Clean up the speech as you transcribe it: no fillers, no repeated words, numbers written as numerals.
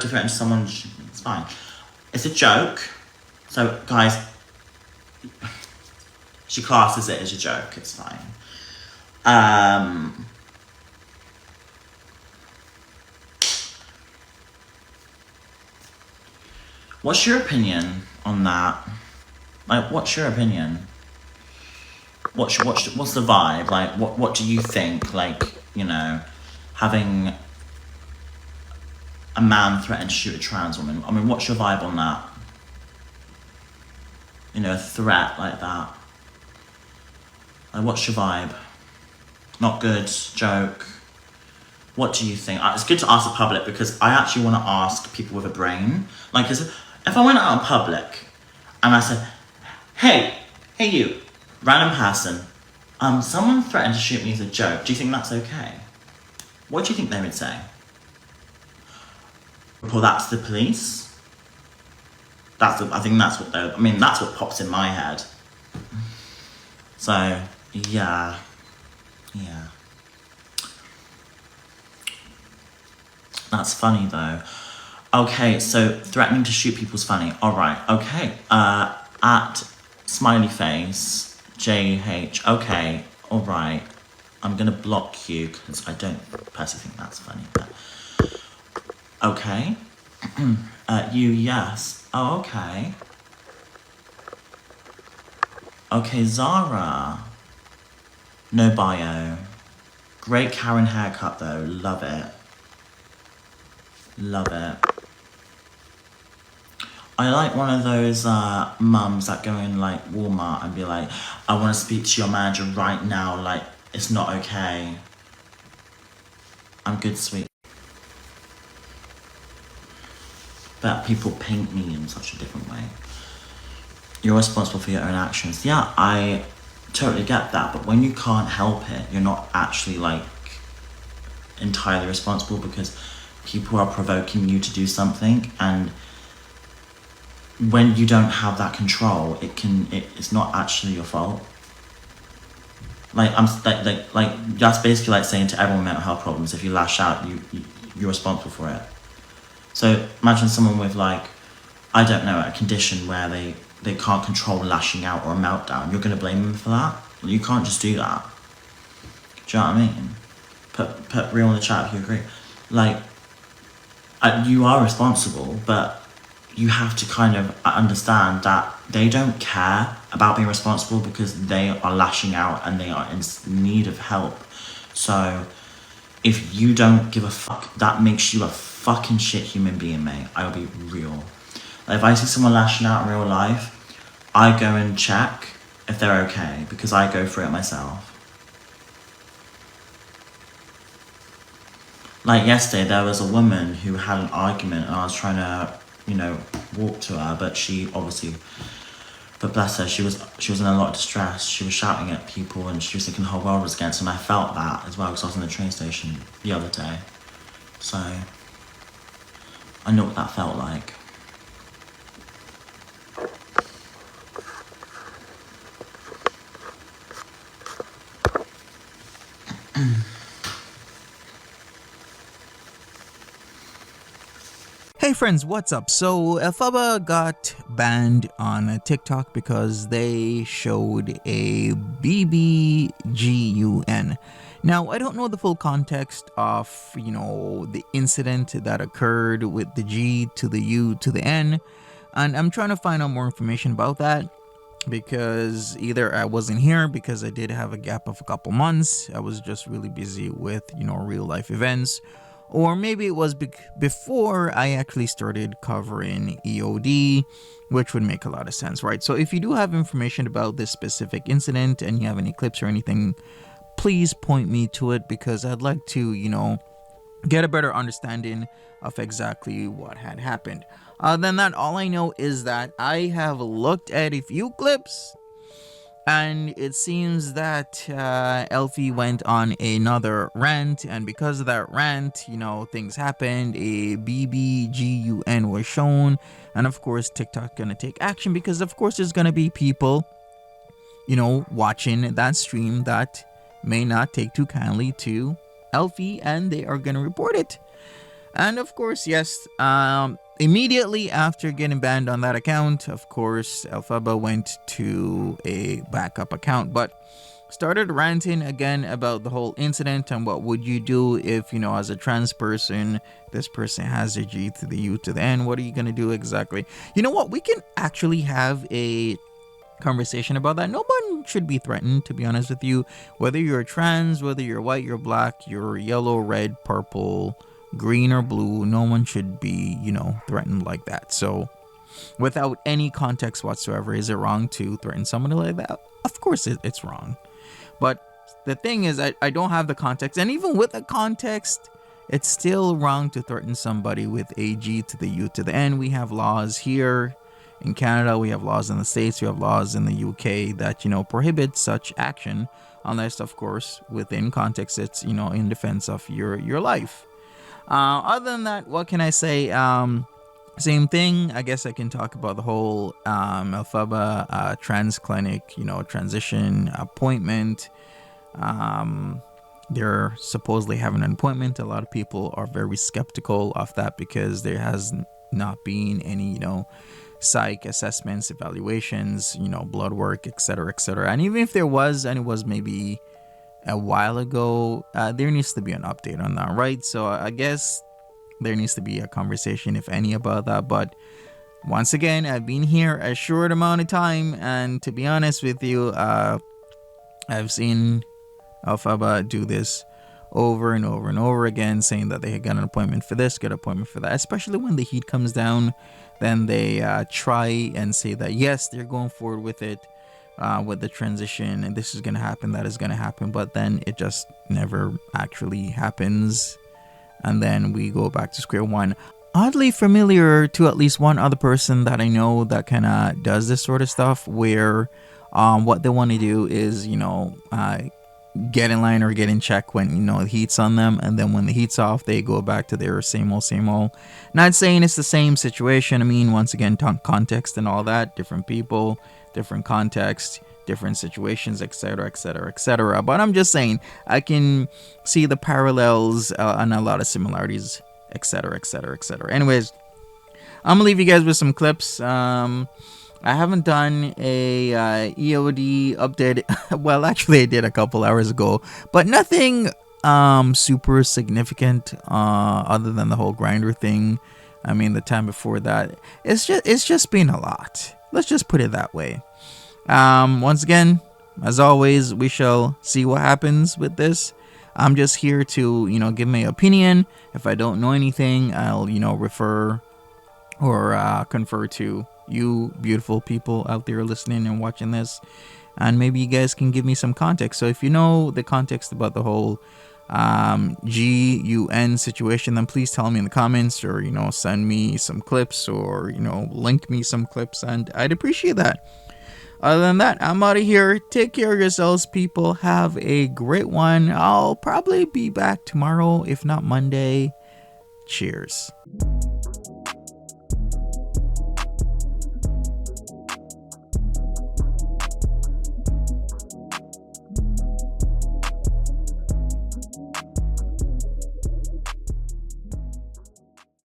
to threaten someone, it's fine. It's a joke. So, guys, she classes it as a joke. It's fine. What's your opinion on that? Like, what's your opinion? What's the vibe? Like, what do you think? Like, you know, having a man threaten to shoot a trans woman. I mean, what's your vibe on that? You know, a threat like that. Like, what's your vibe? Not good, joke. What do you think? It's good to ask the public because I actually want to ask people with a brain. Like, if I went out in public and I said, hey you, random person, someone threatened to shoot me as a joke. Do you think that's okay? What do you think they would say? Report that to the police? I think that's what pops in my head. So, yeah. That's funny though. Okay, so threatening to shoot people's funny. Alright, okay. At smiley face, JH, okay, alright. I'm gonna block you because I don't personally think that's funny, but okay. You, yes. Oh, okay. Okay, Zara. No bio. Great Karen haircut though, love it. Love it. I like one of those mums that go in like Walmart and be like, I want to speak to your manager right now, like it's not okay. I'm good, sweet. But people paint me in such a different way. You're responsible for your own actions. Yeah, I totally get that, but when you can't help it, you're not actually like entirely responsible because people are provoking you to do something, and when you don't have that control, it's not actually your fault. Like that's basically like saying to everyone with mental health problems, if you lash out, you're responsible for it. So imagine someone with like, I don't know, a condition where they can't control lashing out or a meltdown. You're gonna blame them for that? You can't just do that. Do you know what I mean? Put real in the chat if you agree. Like, you are responsible, but you have to kind of understand that they don't care about being responsible because they are lashing out and they are in need of help. So if you don't give a fuck, that makes you a fucking shit human being, mate. I'll be real. Like, if I see someone lashing out in real life, I go and check if they're okay because I go through it myself. Like yesterday, there was a woman who had an argument and I was trying to, you know, walk to her, but but bless her, she was in a lot of distress. She was shouting at people and she was thinking the whole world was against her, and I felt that as well because I was in the train station the other day. So, I know what that felt like. Hey friends, what's up? So Elphaba got banned on TikTok because they showed a BBGUN. Now, I don't know the full context of, you know, the incident that occurred with the G to the U to the N, and I'm trying to find out more information about that because either I wasn't here because I did have a gap of a couple months, I was just really busy with, you know, real life events, or maybe it was before I actually started covering EOD, which would make a lot of sense, right? So if you do have information about this specific incident and you have any clips or anything, please point me to it because I'd like to, you know, get a better understanding of exactly what had happened. Other than that, all I know is that I have looked at a few clips and it seems that Elfie went on another rant, and because of that rant, you know, things happened. A BBGUN was shown, and of course TikTok gonna take action because of course there's gonna be people, you know, watching that stream that may not take too kindly to Elfie, and they are gonna report it. And of course, yes, immediately after getting banned on that account, of course, Elphaba went to a backup account, but started ranting again about the whole incident and what would you do if, as a trans person, this person has a G to the U to the N. What are you going to do exactly? You know what? We can actually have a conversation about that. No one should be threatened, to be honest with you. Whether you're trans, whether you're white, you're black, you're yellow, red, purple, green, or blue, no one should be, threatened like that. So, without any context whatsoever, is it wrong to threaten somebody like that? Of course, it's wrong. But the thing is, I don't have the context. And even with the context, it's still wrong to threaten somebody with a G to the U to the N. We have laws here in Canada, we have laws in the States, we have laws in the UK that, prohibit such action, unless, of course, within context, it's, in defense of your life. Other than that, what can I say? Same thing. I guess I can talk about the whole Elphaba trans clinic, transition appointment. They're supposedly having an appointment. A lot of people are very skeptical of that because there has not been any, psych assessments, evaluations, blood work, etc., etc. And even if there was, and it was maybe a while ago, there needs to be an update on that, right? So I guess there needs to be a conversation, if any, about that. But once again, I've been here a short amount of time, and to be honest with you, I've seen Elphaba do this over and over and over again, saying that they got an appointment for this, got an appointment for that. Especially when the heat comes down, then they try and say that yes, they're going forward with it, with the transition, and this is going to happen, that is going to happen, but then it just never actually happens, and then we go back to square one. Oddly familiar to at least one other person that I know that kind of does this sort of stuff, where what they want to do is, get in line or get in check when, the heat's on them, and then when the heat's off, they go back to their same old. Not saying it's the same situation. I mean, once again, context and all that, different people, different context, different situations, etc., etc., etc. But I'm just saying, I can see the parallels and a lot of similarities, etc., etc., etc. Anyways, I'm gonna leave you guys with some clips. I haven't done a EOD update. Well, actually, I did a couple hours ago, but nothing super significant other than the whole grinder thing. I mean, the time before that, it's just been a lot. Let's just put it that way. Once again, as always, we shall see what happens with this. I'm just here to, give my opinion. If I don't know anything, I'll, refer or confer to you beautiful people out there listening and watching this, and maybe you guys can give me some context. So if you know the context about the whole GUN situation, then please tell me in the comments, or send me some clips, or link me some clips, and I'd appreciate that. Other than that, I'm out of here. Take care of yourselves, people. Have a great one. I'll probably be back tomorrow, if not Monday. Cheers.